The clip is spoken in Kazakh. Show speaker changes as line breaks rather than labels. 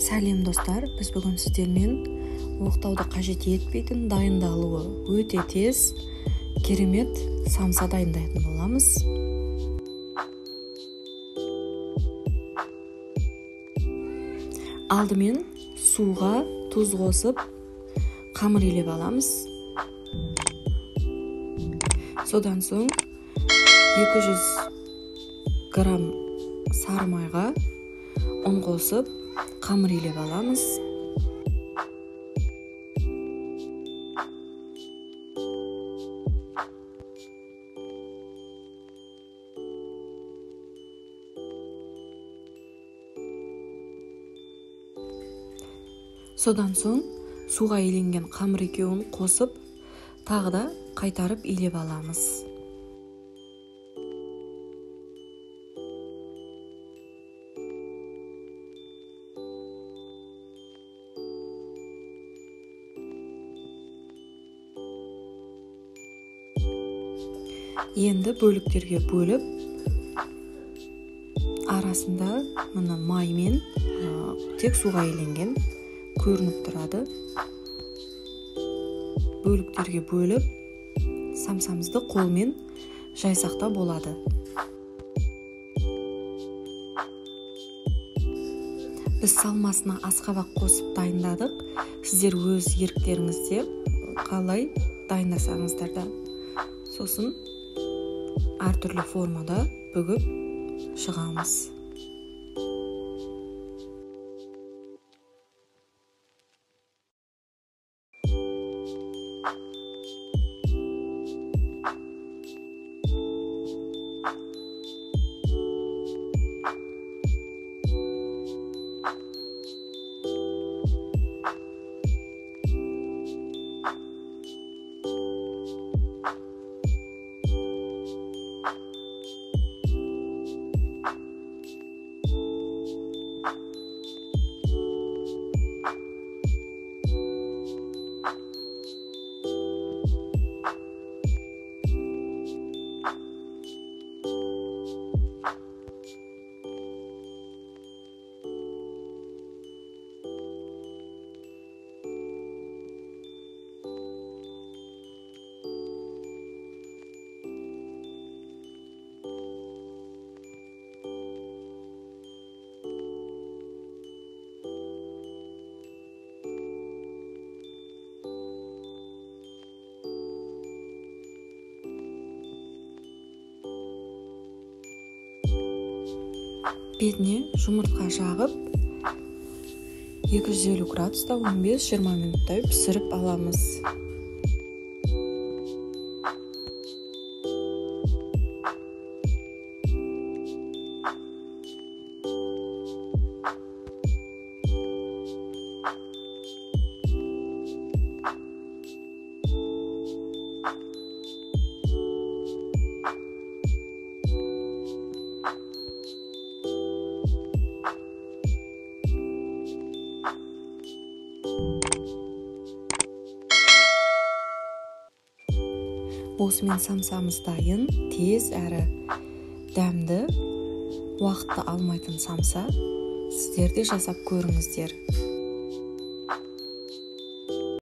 Сәлем достар, біз бүгін сіздермен оқтауды қажет етпейтін дайындалуы өте тез, керемет самса дайындайтын боламыз. Алдымен суға тұз қосып, қамыр илеп аламыз. Содан соң 200 грамм сары майға ұн қосып, қамыр илеп аламыз. Содан соң суға иленген қамыр екеуін қосып, тағы да қайтарып илеп аламыз. Енді бөліктерге бөліп, арасында мына маймен тек суға иленген көрініп тұрады. Бөліктерге бөліп, самсамызды қолмен жайсақта болады. Біз салмасына асқабақ қосып дайындадық. Сіздер өз еріктеріңізде қалай дайындасаңыздар да. Сосын әртүрлі формада бүгіп шығамыз. Бетіне жұмыртқа жағып, 250 градуста 15-20 минуттай пісіріп аламыз. Осымен самсамыз дайын, тез әрі дәмді, уақытты алмайтын самса. Сіздер де жасап көріңіздер.